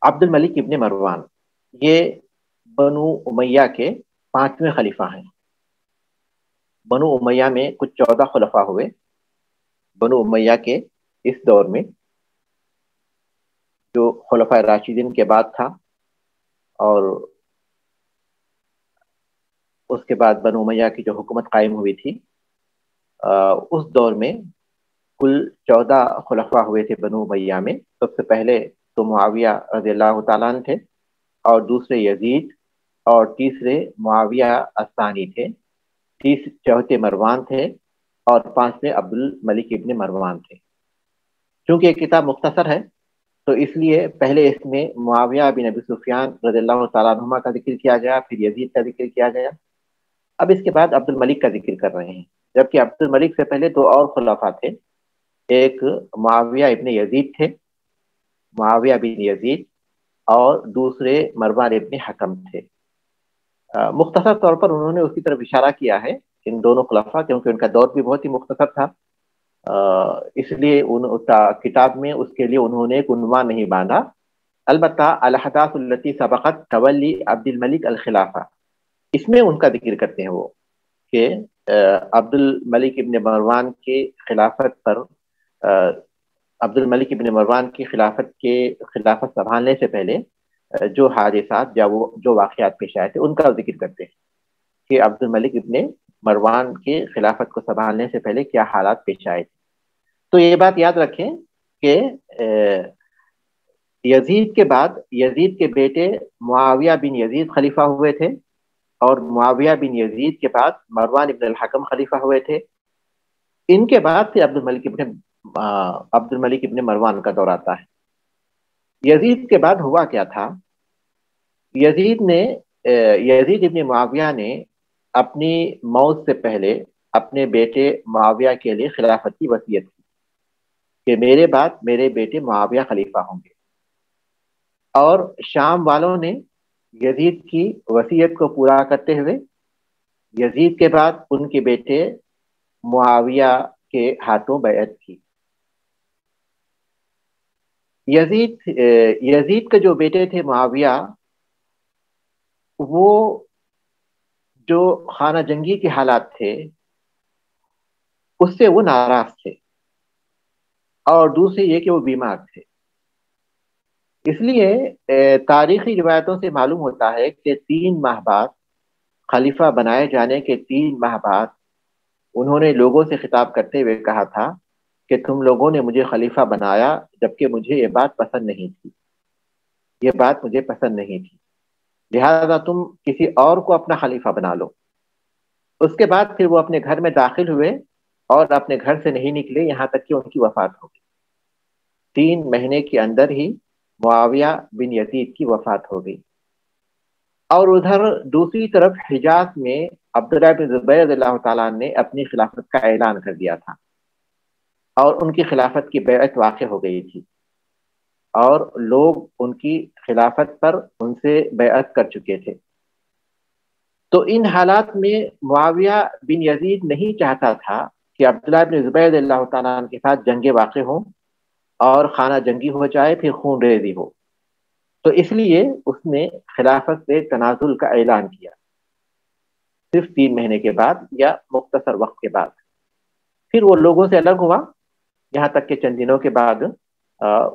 عبد الملک ابن مروان یہ بنو امیہ کے 5ویں خلیفہ ہیں۔ بنو امیہ میں کچھ 14 خلفاء ہوئے بنو امیہ کے اس دور میں، جو خلفاء راشدین کے بعد تھا، اور اس کے بعد بنو امیہ کی جو حکومت قائم ہوئی تھی اس دور میں کل 14 خلفاء ہوئے تھے بنو امیہ میں۔ سب سے پہلے تو معاویہ رضی اللہ تعالیٰ عنہ تھے، اور دوسرے یزید، اور تیسرے معاویہ الثانی تھے، چوتھے مروان تھے، اور 5ویں عبد الملک ابن مروان تھے۔ چونکہ یہ کتاب مختصر ہے تو اس لیے پہلے اس میں معاویہ بن ابی سفیان رضی اللہ تعالیٰ عنہما کا ذکر کیا گیا، پھر یزید کا ذکر کیا گیا، اب اس کے بعد عبد الملک کا ذکر کر رہے ہیں۔ جبکہ عبد الملک سے پہلے 2 اور خلفاء تھے، ایک معاویہ ابن یزید تھے، معاویہ بن یزید، اور دوسرے مروان ابن حکم تھے۔ مختصر طور پر انہوں نے اس کی طرف اشارہ کیا ہے، ان دونوں خلفاء، کیونکہ ان کا دور بھی بہت ہی مختصر تھا، اس لیے کتاب میں اس کے لیے انہوں نے ایک عنوان نہیں باندھا۔ البتہ الاحداث التي سبقت تولی عبد الملک الخلافہ، اس میں ان کا ذکر کرتے ہیں وہ کہ عبد الملک ابن مروان کی خلافت پر عبد الملک ابن مروان کی خلافت سنبھالنے سے پہلے جو حادثات یا وہ جو واقعات پیش آئے تھے ان کا ذکر کرتے ہیں کہ عبد الملک ابن مروان کی خلافت کو سنبھالنے سے پہلے کیا حالات پیش آئے تھے۔ تو یہ بات یاد رکھیں کہ یزید کے بعد یزید کے بیٹے معاویہ بن یزید خلیفہ ہوئے تھے، اور معاویہ بن یزید کے بعد مروان ابن الحکم خلیفہ ہوئے تھے۔ ان کے بعد سے عبد الملک ابن مروان کا دور آتا ہے۔ یزید کے بعد ہوا کیا تھا؟ یزید ابن معاویہ نے اپنی موت سے پہلے اپنے بیٹے معاویہ کے لیے خلافت کی وصیت کی کہ میرے بعد میرے بیٹے معاویہ خلیفہ ہوں گے، اور شام والوں نے یزید کی وصیت کو پورا کرتے ہوئے یزید کے بعد ان کے بیٹے معاویہ کے ہاتھوں بیعت کی۔ یزید کے جو بیٹے تھے معاویہ، وہ جو خانہ جنگی کے حالات تھے اس سے وہ ناراض تھے، اور دوسری یہ کہ وہ بیمار تھے۔ اس لیے تاریخی روایتوں سے معلوم ہوتا ہے کہ 3 ماہ بعد، خلیفہ بنائے جانے کے 3 ماہ بعد، انہوں نے لوگوں سے خطاب کرتے ہوئے کہا تھا کہ تم لوگوں نے مجھے خلیفہ بنایا جبکہ مجھے یہ بات پسند نہیں تھی، یہ بات مجھے پسند نہیں تھی، لہذا تم کسی اور کو اپنا خلیفہ بنا لو۔ اس کے بعد پھر وہ اپنے گھر میں داخل ہوئے اور اپنے گھر سے نہیں نکلے یہاں تک کہ ان کی وفات ہو گئی۔ 3 مہینے کے اندر ہی معاویہ بن یزید کی وفات ہو گئی۔ اور ادھر دوسری طرف حجاز میں عبداللہ بن زبیر رضی اللہ تعالیٰ نے اپنی خلافت کا اعلان کر دیا تھا، اور ان کی خلافت کی بیعت واقع ہو گئی تھی، اور لوگ ان کی خلافت پر ان سے بیعت کر چکے تھے۔ تو ان حالات میں معاویہ بن یزید نہیں چاہتا تھا کہ عبداللہ بن زبیر رضی اللہ تعالیٰ عنہ کے ساتھ جنگیں واقع ہوں اور خانہ جنگی ہو جائے، پھر خون ریزی ہو، تو اس لیے اس نے خلافت سے تنازل کا اعلان کیا، صرف 3 مہینے کے بعد یا مختصر وقت کے بعد۔ پھر وہ لوگوں سے الگ ہوا، یہاں تک کہ چند دنوں کے بعد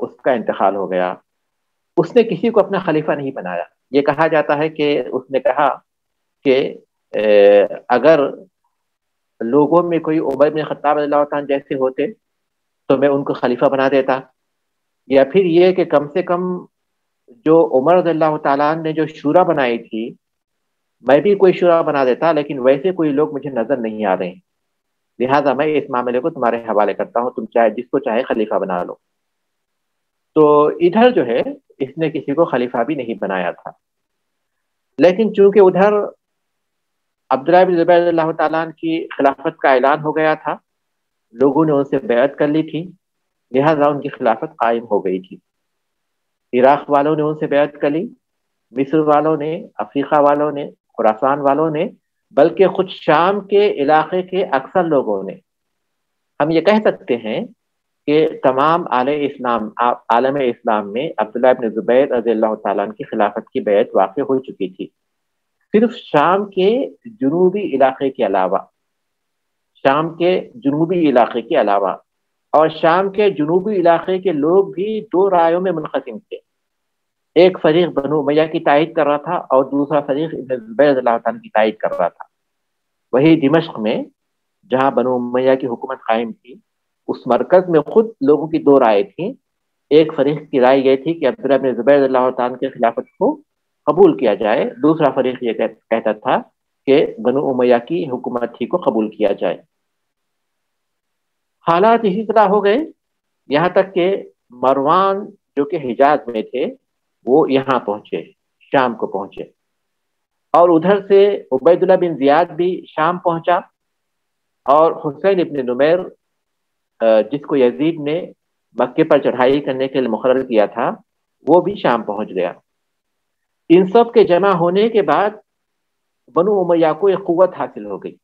اس کا انتقال ہو گیا۔ اس نے کسی کو اپنا خلیفہ نہیں بنایا۔ یہ کہا جاتا ہے کہ اس نے کہا کہ اگر لوگوں میں کوئی عمر بن خطاب رضی اللہ عنہ جیسے ہوتے تو میں ان کو خلیفہ بنا دیتا، یا پھر یہ کہ کم سے کم جو عمر رضی اللہ تعالیٰ عنہ نے جو شورا بنائی تھی میں بھی کوئی شورا بنا دیتا، لیکن ویسے کوئی لوگ مجھے نظر نہیں آ رہے ہیں، لہٰذا میں اس معاملے کو تمہارے حوالے کرتا ہوں، تم چاہے جس کو چاہے خلیفہ بنا لو۔ تو ادھر جو ہے اس نے کسی کو خلیفہ بھی نہیں بنایا تھا، لیکن چونکہ ادھر عبداللہ بن زبیر رضی اللہ تعالیٰ عنہ کی خلافت کا اعلان ہو گیا تھا، لوگوں نے ان سے بیعت کر لی تھی، لہذا ان کی خلافت قائم ہو گئی تھی۔ عراق والوں نے ان سے بیعت کر لی، مصر والوں نے، افریقہ والوں نے، خراسان والوں نے، بلکہ خود شام کے علاقے کے اکثر لوگوں نے۔ ہم یہ کہہ سکتے ہیں کہ تمام عالم اسلام میں عبداللہ ابن زبیر رضی اللہ تعالیٰ عنہ کی خلافت کی بیعت واقع ہو چکی تھی، صرف شام کے جنوبی علاقے کے علاوہ، شام کے جنوبی علاقے کے علاوہ، اور شام کے جنوبی علاقے کے لوگ بھی دو رائےوں میں منقسم تھے۔ ایک فریق بنو امیہ کی تائید کر رہا تھا اور دوسرا فریق ابن زبیر رضی اللہ تعالیٰ کی تائید کر رہا تھا۔ وہی دمشق میں جہاں بنو امیہ کی حکومت قائم تھی، اس مرکز میں خود لوگوں کی دو رائے تھیں۔ ایک فریق کی رائے یہ تھی کہ عبداللہ بن زبیر رضی اللہ تعالیٰ کی خلافت کو قبول کیا جائے، دوسرا فریق یہ کہتا تھا کہ بنو امیہ کی حکومت ہی کو قبول کیا جائے۔ حالات اسی طرح ہو گئے یہاں تک کہ مروان جو کہ حجاز میں تھے وہ یہاں پہنچے، شام کو پہنچے، اور ادھر سے عبید اللہ بن زیاد بھی شام پہنچا، اور حسین ابن نمیر جس کو یزید نے مکے پر چڑھائی کرنے کے لیے مقرر کیا تھا وہ بھی شام پہنچ گیا۔ ان سب کے جمع ہونے کے بعد بنو امیہ کو ایک قوت حاصل ہو گئی،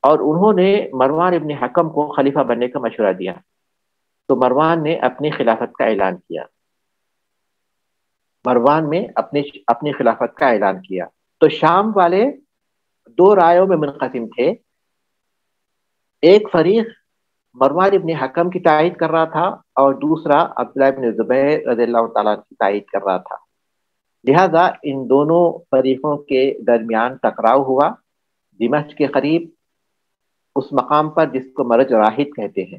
اور انہوں نے مروان ابن حکم کو خلیفہ بننے کا مشورہ دیا، تو مروان نے اپنی خلافت کا اعلان کیا، مروان میں اپنی خلافت کا اعلان کیا۔ تو شام والے دو رائےوں میں منقسم تھے، ایک فریق مروان ابن حکم کی تائید کر رہا تھا اور دوسرا عبداللہ ابن زبیر رضی اللہ تعالیٰ کی تائید کر رہا تھا۔ لہذا ان دونوں فریقوں کے درمیان ٹکراؤ ہوا دمشق کے قریب، اس مقام پر جس کو مرج راہد کہتے ہیں،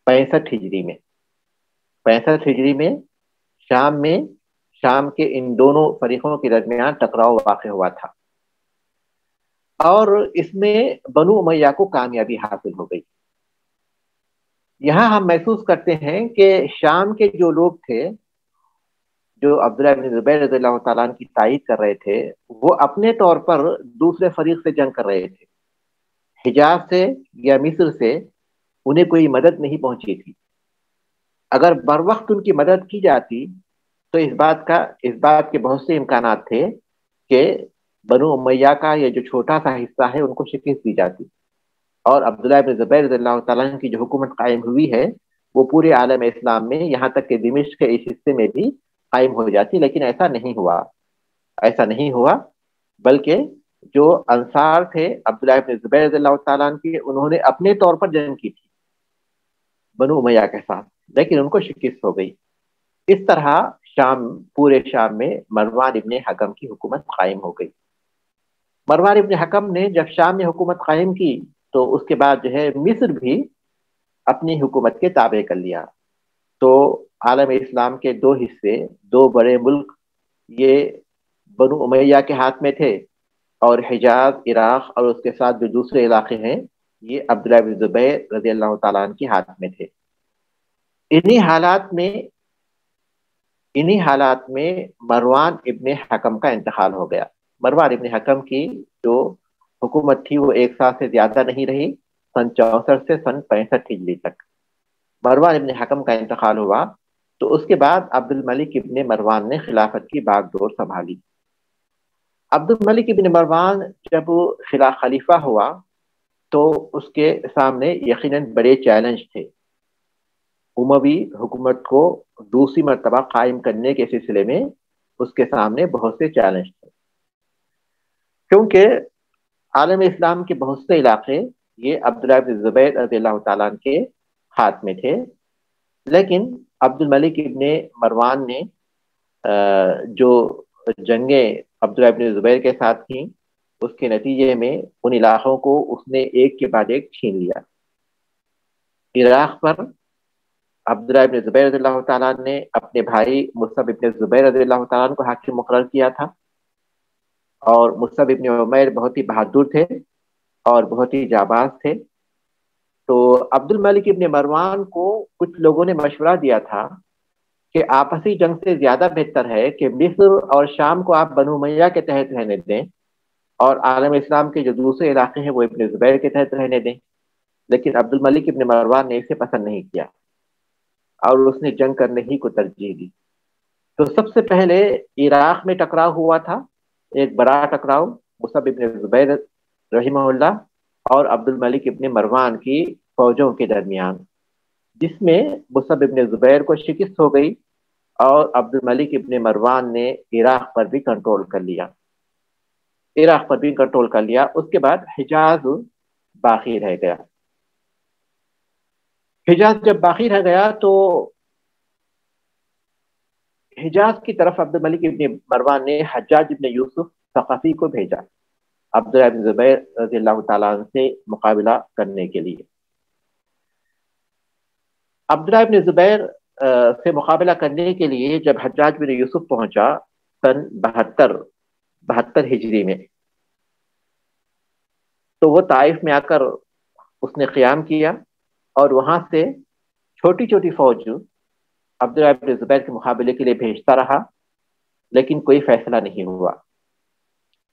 65 ہجری میں 65 ہجری میں شام کے ان دونوں فریقوں کے درمیان ٹکراؤ واقع ہوا تھا، اور اس میں بنو امیہ کو کامیابی حاصل ہو گئی۔ یہاں ہم محسوس کرتے ہیں کہ شام کے جو لوگ تھے جو عبداللہ بن زبیر رضی اللہ تعالیٰ عنہ کی تائید کر رہے تھے، وہ اپنے طور پر دوسرے فریق سے جنگ کر رہے تھے۔ حجاز سے یا مصر سے انہیں کوئی مدد نہیں پہنچی تھی۔ اگر بر وقت ان کی مدد کی جاتی تو اس بات کے بہت سے امکانات تھے کہ بنو امیہ کا یہ جو چھوٹا سا حصہ ہے ان کو شکست دی جاتی، اور عبداللہ بن زبیر رضی اللہ تعالیٰ عنہ کی جو حکومت قائم ہوئی ہے وہ پورے عالم اسلام میں یہاں تک کہ دمشق کے اس حصے میں بھی قائم ہو جاتی، لیکن ایسا نہیں ہوا، بلکہ جو انصار تھے عبداللہ بن زبیر رضی اللہ تعالیٰ عنہ کے، انہوں نے اپنے طور پر جنگ کی تھی بنو امیہ کے ساتھ، لیکن ان کو شکست ہو گئی۔ اس طرح پورے شام میں مروان ابن حکم کی حکومت قائم ہو گئی۔ مروان ابن حکم نے جب شام میں حکومت قائم کی تو اس کے بعد جو ہے مصر بھی اپنی حکومت کے تابع کر لیا۔ تو عالم اسلام کے دو حصے، دو بڑے ملک، یہ بنو امیہ کے ہاتھ میں تھے، اور حجاز، عراق اور اس کے ساتھ جو دوسرے علاقے ہیں یہ عبداللہ بن زبیر رضی اللہ تعالیٰ عنہ کے ہاتھ میں تھے۔ انہی حالات میں مروان ابن حکم کا انتقال ہو گیا۔ مروان ابن حکم کی جو حکومت تھی وہ ایک سال سے زیادہ نہیں رہی، سن 64 سے سن 65 ہجری تک مروان ابن حکم کا انتقال ہوا۔ تو اس کے بعد عبد الملک ابن مروان نے خلافت کی باغ ڈور سنبھالی۔ عبد الملک ابن مروان جب خلیفہ ہوا تو اس کے سامنے یقیناً بڑے چیلنج تھے۔ اموی حکومت کو دوسری مرتبہ قائم کرنے کے سلسلے میں اس کے سامنے بہت سے چیلنج تھے، کیونکہ عالم اسلام کے بہت سے علاقے یہ عبداللہ بن زبیر رضی اللہ تعالیٰ عنہ کے ہاتھ میں تھے، لیکن عبد الملک ابن مروان نے جو جنگیں عبداللہ بن زبیر کے ساتھ تھیں اس کے نتیجے میں ان علاقوں کو اس نے ایک کے بعد ایک چھین لیا۔ عراق پر عبداللہ بن زبیر رضی اللہ تعالیٰ عنہ نے اپنے بھائی مصعب ابن زبیر رضی اللہ تعالیٰ عنہ کو حاکم مقرر کیا تھا، اور مصعب ابن عمیر بہت ہی بہادر تھے اور بہت ہی جاباز تھے۔ تو عبد الملک ابن مروان کو کچھ لوگوں نے مشورہ دیا تھا کہ آپسی جنگ سے زیادہ بہتر ہے کہ مصر اور شام کو آپ بنو امیہ کے تحت رہنے دیں، اور عالم اسلام کے جو دوسرے علاقے ہیں وہ ابن زبیر کے تحت رہنے دیں۔ لیکن عبد الملک ابن مروان نے اسے پسند نہیں کیا اور اس نے جنگ کرنے ہی کو ترجیح دی۔ تو سب سے پہلے عراق میں ٹکراؤ ہوا تھا، ایک بڑا ٹکراؤ مصعب ابن زبیر رحمہ اللہ اور عبد الملک ابن مروان کی فوجوں کے درمیان۔ جس میں مصعب ابن زبیر کو شکست ہو گئی اور عبد الملک ابن مروان نے عراق پر بھی کنٹرول کر لیا اس کے بعد حجاز باقی رہ گیا۔ حجاز جب باقی رہ گیا تو حجاز کی طرف عبد الملک ابن مروان نے حجاج ابن یوسف ثقفی کو بھیجا عبداللہ بن زبیر رضی اللہ تعالیٰ عنہ سے مقابلہ کرنے کے لیے۔ عبداللہ بن زبیر سے مقابلہ کرنے کے لیے جب حجاج بن یوسف پہنچا سن 72 ہجری میں، تو وہ طائف میں آ کر اس نے قیام کیا اور وہاں سے چھوٹی چھوٹی فوج عبداللہ بن زبیر کے مقابلے کے لیے بھیجتا رہا، لیکن کوئی فیصلہ نہیں ہوا۔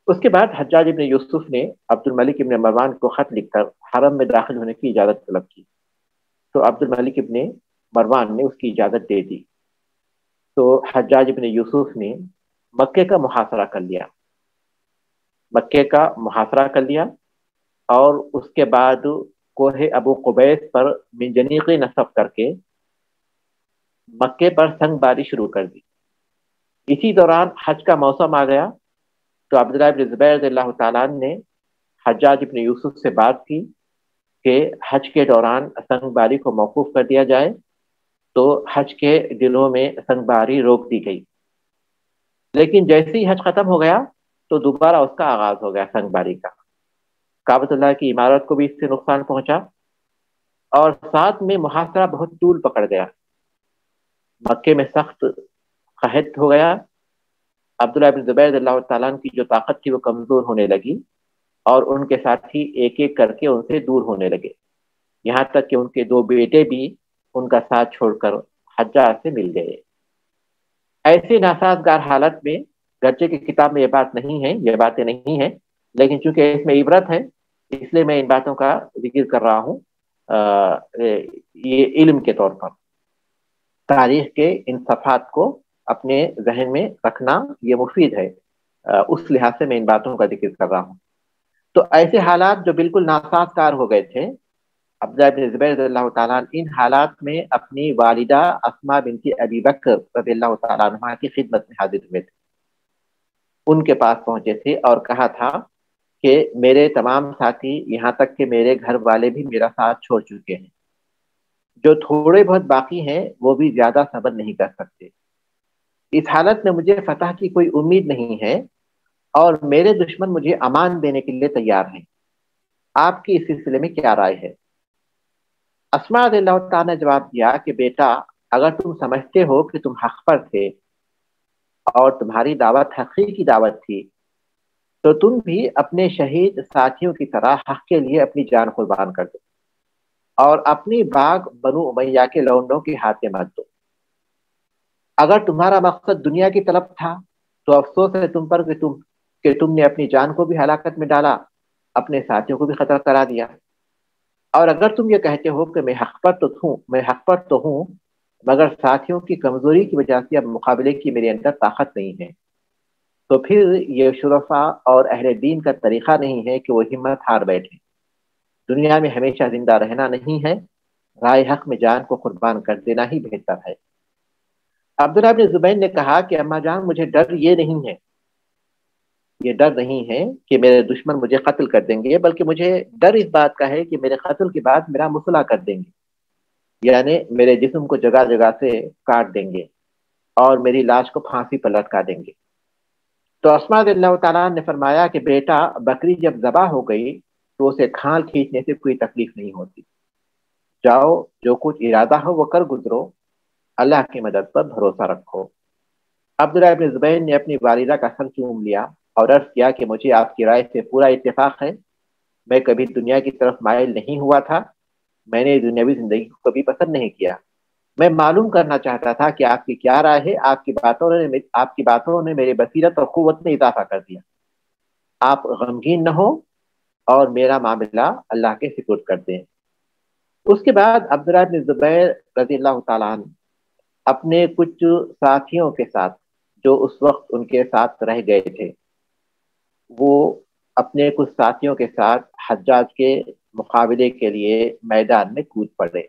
اس کے بعد حجاج ابن یوسف نے عبد الملک ابن مروان کو خط لکھ کر حرم میں داخل ہونے کی اجازت طلب کی، تو عبد الملک ابن مروان نے اس کی اجازت دے دی۔ تو حجاج ابن یوسف نے مکے کا محاصرہ کر لیا اور اس کے بعد کوہ ابو قبیس پر منجنیقی نصب کر کے مکے پر سنگ باری شروع کر دی۔ اسی دوران حج کا موسم آ گیا تو عبداللہ بن زبیر رضی اللہ تعالیٰ نے حجاج ابن یوسف سے بات کی کہ حج کے دوران سنگ باری کو موقوف کر دیا جائے، تو حج کے دنوں میں سنگ باری روک دی گئی، لیکن جیسے ہی حج ختم ہو گیا تو دوبارہ اس کا آغاز ہو گیا سنگ باری کا۔ کعبۃ اللہ کی عمارت کو بھی اس سے نقصان پہنچا اور ساتھ میں محاصرہ بہت طول پکڑ گیا، مکے میں سخت قحط ہو گیا۔ عبداللہ بن زبیر رضی اللہ تعالیٰ کی جو طاقت تھی وہ کمزور ہونے لگی اور ان کے ساتھی ایک ایک کر کے ان سے دور ہونے لگے، یہاں تک کہ ان کے 2 بیٹے بھی ان کا ساتھ چھوڑ کر حجاج سے مل گئے۔ ایسے ناسازگار حالت میں گرچہ کی کتاب میں یہ باتیں نہیں ہیں، لیکن چونکہ اس میں عبرت ہے اس لیے میں ان باتوں کا ذکر کر رہا ہوں، یہ علم کے طور پر تاریخ کے ان صفحات کو اپنے ذہن میں رکھنا یہ مفید ہے، اس لحاظ سے میں ان باتوں کا ذکر کر رہا ہوں۔ تو ایسے حالات جو بالکل ناسازگار ہو گئے تھے، عبداللہ بن زبیر رضی اللہ تعالیٰ عنہ ان حالات میں اپنی والدہ اسماء بنت ابی بکر رضی اللہ تعالیٰ عنہ کی خدمت میں حاضر ہوئے تھے، ان کے پاس پہنچے تھے اور کہا تھا کہ میرے تمام ساتھی یہاں تک کہ میرے گھر والے بھی میرا ساتھ چھوڑ چکے ہیں، جو تھوڑے بہت باقی ہیں وہ بھی زیادہ صبر نہیں کر سکتے، اس حالت میں مجھے فتح کی کوئی امید نہیں ہے اور میرے دشمن مجھے امان دینے کے لیے تیار ہیں، آپ کی اس سلسلے میں کیا رائے ہے؟ اسماء رضی اللہ تعالیٰ نے جواب دیا کہ بیٹا، اگر تم سمجھتے ہو کہ تم حق پر تھے اور تمہاری دعوت حقیقی دعوت تھی تو تم بھی اپنے شہید ساتھیوں کی طرح حق کے لیے اپنی جان قربان کر دو اور اپنی باغ بنو امیہ کے لونڈوں کے ہاتھ میں مت دو۔ اگر تمہارا مقصد دنیا کی طلب تھا تو افسوس ہے تم پر کہ تم نے اپنی جان کو بھی ہلاکت میں ڈالا، اپنے ساتھیوں کو بھی خطرہ کرا دیا، اور اگر تم یہ کہتے ہو کہ میں حق پر تو ہوں مگر ساتھیوں کی کمزوری کی وجہ سے اب مقابلے کی میرے اندر طاقت نہیں ہے، تو پھر یہ شرفاء اور اہل دین کا طریقہ نہیں ہے کہ وہ ہمت ہار بیٹھے، دنیا میں ہمیشہ زندہ رہنا نہیں ہے، رائے حق میں جان کو قربان کر دینا ہی بہتر ہے۔ عبداللہ بن زبیر نے کہا کہ اماں جان، مجھے ڈر یہ نہیں ہے کہ میرے دشمن مجھے قتل کر دیں گے، بلکہ مجھے ڈر اس بات کا ہے کہ میرے قتل کے بعد میرا مصلح کر دیں گے، یعنی میرے جسم کو جگہ جگہ سے کاٹ دیں گے اور میری لاش کو پھانسی پر لٹکا دیں گے۔ تو اسماء رضی اللہ تعالیٰ نے فرمایا کہ بیٹا، بکری جب ذبح ہو گئی تو اسے کھال کھینچنے سے کوئی تکلیف نہیں ہوتی، جاؤ جو کچھ ارادہ ہو وہ کر گزرو، اللہ کی مدد پر بھروسہ رکھو۔ عبداللہ بن زبیر نے اپنی والدہ کا سر چوم لیا اور عرض کیا کہ مجھے آپ کی رائے سے پورا اتفاق ہے، میں کبھی دنیا کی طرف مائل نہیں ہوا تھا، میں نے دنیاوی زندگی کو کبھی پسند نہیں کیا، میں معلوم کرنا چاہتا تھا کہ آپ کی کیا رائے ہے، آپ کی باتوں نے میری بصیرت اور قوت میں اضافہ کر دیا، آپ غمگین نہ ہو اور میرا معاملہ اللہ کے سپرد کر دیں۔ اس کے بعد عبداللہ بن زبیر رضی اللہ تعالیٰ عنہ اپنے کچھ ساتھیوں کے ساتھ جو اس وقت ان کے ساتھ رہ گئے تھے، وہ اپنے کچھ ساتھیوں کے ساتھ حجاج کے مقابلے کے لیے میدان میں کود پڑے۔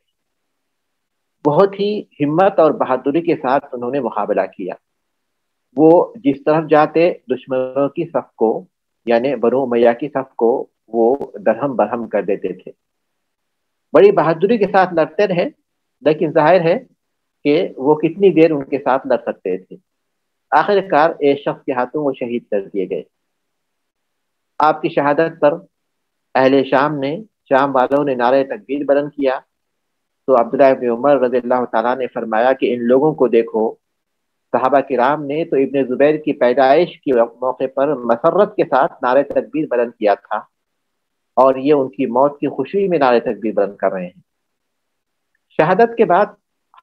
بہت ہی ہمت اور بہادری کے ساتھ انہوں نے مقابلہ کیا۔ وہ جس طرف جاتے دشمنوں کی صف کو، یعنی بنو امیہ کی صف کو، وہ درہم برہم کر دیتے تھے۔ بڑی بہادری کے ساتھ لڑتے رہے، لیکن ظاہر ہے کہ وہ کتنی دیر ان کے ساتھ لڑ سکتے تھے۔ آخر کار ایک شخص کے ہاتھوں وہ شہید کر دیے گئے۔ آپ کی شہادت پر اہل شام والوں نے نعرہ تکبیر بلند کیا، تو عبداللہ ابن عمر رضی اللہ تعالیٰ نے فرمایا کہ ان لوگوں کو دیکھو، صحابہ کرام نے تو ابن زبیر کی پیدائش کے موقع پر مسرت کے ساتھ نعرہ تکبیر بلند کیا تھا، اور یہ ان کی موت کی خوشی میں نعرہ تکبیر بلند کر رہے ہیں۔ شہادت کے بعد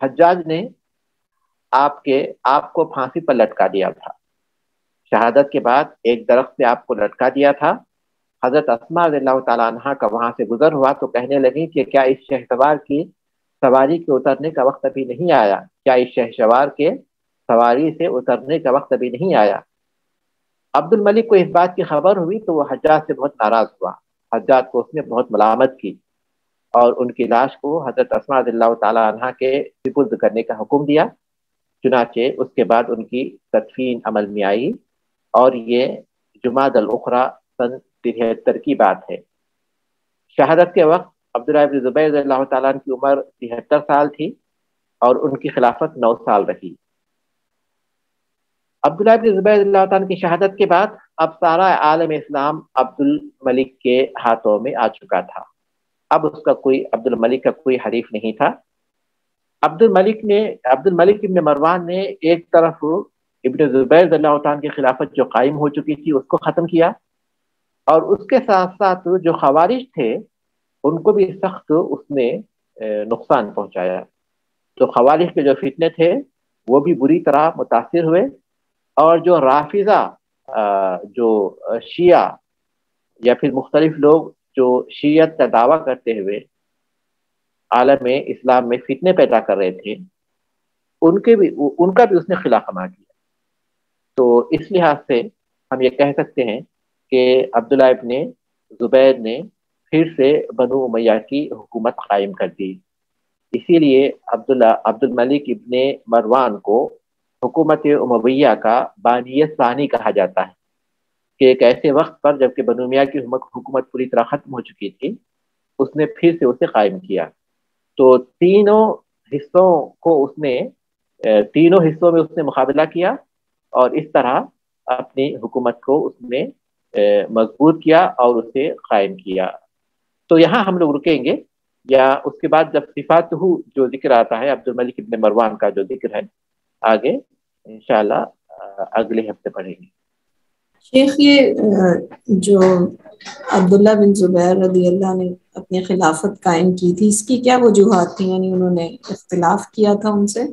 حجاج نے آپ کو پھانسی پر لٹکا دیا تھا۔ شہادت کے بعد ایک درخت سے آپ کو لٹکا دیا تھا۔ حضرت اسماء رضی اللہ تعالیٰ عنہ کا وہاں سے گزر ہوا تو کہنے لگی کہ کیا اس شہسوار کی سواری کے اترنے کا وقت ابھی نہیں آیا؟ کیا اس شہسوار کے سواری سے اترنے کا وقت ابھی نہیں آیا؟ عبد الملک کو اس بات کی خبر ہوئی تو وہ حجاج سے بہت ناراض ہوا۔ حجاج کو اس نے بہت ملامت کی اور ان کی لاش کو حضرت اسماء رضی اللہ تعالیٰ عنہ کے سپرد کرنے کا حکم دیا۔ چنانچہ اس کے بعد ان کی تدفین عمل میں آئی، اور یہ جمادی الاخری سن 73 کی بات ہے۔ شہادت کے وقت عبداللہ بن زبیر رضی اللہ تعالیٰ عنہ کی عمر 73 سال تھی، اور ان کی خلافت 9 سال رہی۔ عبداللہ بن زبیر رضی اللہ تعالیٰ عنہ کی شہادت کے بعد اب سارا عالم اسلام عبد الملک کے ہاتھوں میں آ چکا تھا۔ اب عبد الملک کا کوئی حریف نہیں تھا۔ عبد الملک ابن مروان نے ایک طرف ابن زبیر رضی اللہ تعالیٰ عنہ کی خلافت جو قائم ہو چکی تھی اس کو ختم کیا، اور اس کے ساتھ ساتھ جو خوارج تھے ان کو بھی سخت اس نے نقصان پہنچایا۔ تو خوارج کے جو فتنے تھے وہ بھی بری طرح متاثر ہوئے، اور جو رافضہ جو شیعہ یا پھر مختلف لوگ جو شیعت کا دعویٰ کرتے ہوئے عالم اسلام میں فتنے پیدا کر رہے تھے، ان کا بھی اس نے خلا خما کیا۔ تو اس لحاظ سے ہم یہ کہہ سکتے ہیں کہ عبداللہ ابن زبیر نے پھر سے بنو امیہ کی حکومت قائم کر دی۔ اسی لیے عبد الملک ابن مروان کو حکومت امیہ کا بانی ثانی کہا جاتا ہے، کہ ایک ایسے وقت پر جبکہ بنو امیہ کی حکومت پوری طرح ختم ہو چکی تھی، اس نے پھر سے اسے قائم کیا۔ تو تینوں حصوں میں اس نے مقابلہ کیا، اور اس طرح اپنی حکومت کو اس نے مضبوط کیا اور اسے قائم کیا۔ تو یہاں ہم لوگ رکیں گے، یا اس کے بعد جب صفات جو ذکر آتا ہے عبد الملک ابن مروان کا جو ذکر ہے، آگے انشاءاللہ اگلے ہفتے پڑھیں گے۔ شیخ، یہ جو عبداللہ بن زبیر رضی اللہ نے اپنی خلافت قائم کی تھی، اس کی کیا وجوہات تھیں؟ یعنی انہوں نے اختلاف کیا تھا ان سے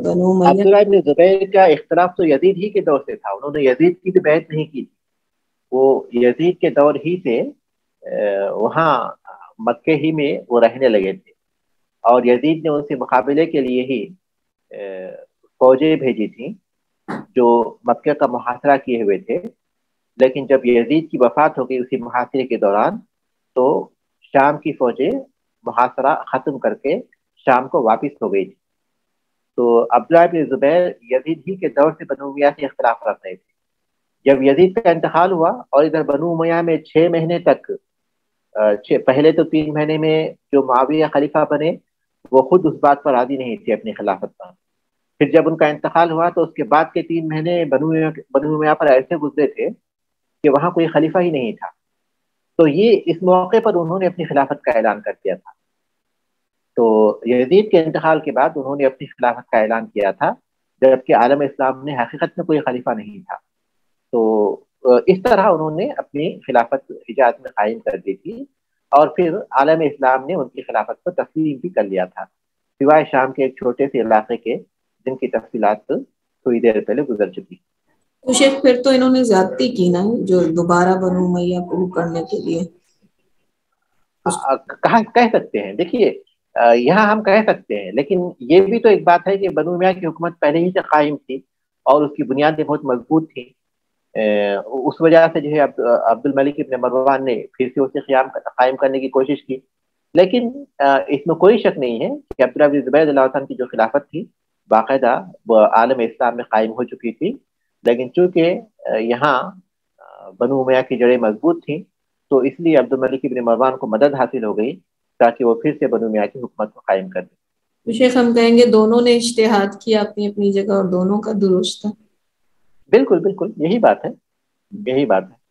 بنو امیہ؟ عبداللہ بن زبیر کا اختلاف تو یزید ہی کے دور سے تھا۔ انہوں نے یزید کی بھی بیعت نہیں کی، وہ یزید کے دور ہی سے وہاں مکے ہی میں وہ رہنے لگے تھے، اور یزید نے ان سے مقابلے کے لیے ہی فوجیں بھیجی تھیں جو مکے کا محاصرہ کیے ہوئے تھے۔ لیکن جب یزید کی وفات ہو گئی اسی محاصرے کے دوران، تو شام کی فوجیں محاصرہ ختم کر کے شام کو واپس ہو گئی تھی۔ تو عبداللہ بن زبیر یزید ہی کے دور سے بنو امیہ سے اختلاف رکھ رہے تھے۔ جب یزید کا انتقال ہوا اور ادھر بنو امیہ میں 6 مہینے تک، پہلے تو 3 مہینے میں جو معاویہ خلیفہ بنے وہ خود اس بات پر راضی نہیں تھے اپنی خلافت پر۔ پھر جب ان کا انتقال ہوا تو اس کے بعد کے 3 مہینے بنو امیہ پر ایسے گزرے تھے کہ وہاں کوئی خلیفہ ہی نہیں تھا۔ تو یہ اس موقع پر انہوں نے اپنی خلافت کا اعلان کر دیا تھا۔ تو یزید کے انتقال کے بعد انہوں نے اپنی خلافت کا اعلان کیا تھا، جبکہ عالم اسلام میں حقیقت میں کوئی خلیفہ نہیں تھا۔ تو اس طرح انہوں نے اپنی خلافت حجاز میں قائم کر دی تھی، اور پھر عالم اسلام نے ان کی خلافت کو تسلیم بھی کر لیا تھا، سوائے شام کے ایک چھوٹے سے علاقے کے جن کی تفصیلات تھوڑی دیر پہلے گزر چکی۔ تو شیخ پھر تو انہوں نے زیادتی کی نا، جو دوبارہ بنو امیہ کو کرنے کے لیے کہہ سکتے ہیں۔ دیکھیے یہاں ہم کہہ سکتے ہیں، لیکن یہ بھی تو ایک بات ہے کہ بنو امیہ کی حکومت پہلے ہی سے قائم تھی اور اس کی بنیادیں بہت مضبوط تھیں۔ اس وجہ سے جو ہے عبد الملک ابن مروان نے پھر سے اسے قائم کرنے کی کوشش کی۔ لیکن اس میں کوئی شک نہیں ہے کہ عبداللہ بن زبیر رضی اللہ عنہ کی جو خلافت تھی باقاعدہ وہ عالم اسلام میں قائم ہو چکی تھی، لیکن چونکہ یہاں بنو امیہ کی جڑیں مضبوط تھیں، تو اس لیے عبد الملک ابن مروان کو مدد حاصل ہو گئی تاکہ وہ پھر سے بنو امیہ کی حکومت کو قائم کر دے۔ تو شیخ ہم کہیں گے دونوں نے اجتہاد کیا اپنی اپنی جگہ اور دونوں کا درست تھا۔ بالکل بالکل، یہی بات ہے، یہی بات ہے۔